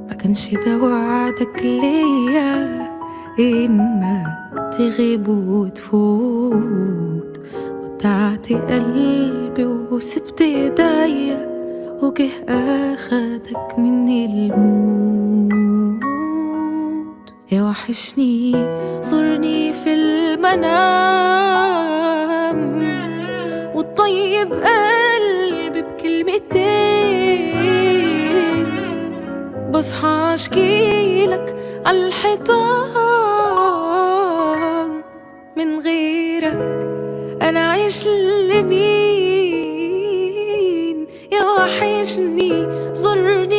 ما كانش ده وعدك ليا إنك تغيب وتفوت، ودعت قلبي وسبت ايديا وجه أخدك مني الموت. يا وحشني زورني في المنام وتطيب قلبي بكلمتين، بصحى اشكيلك عالحيطان. من غيرك انا عايش لمين؟ يا وحشني زورني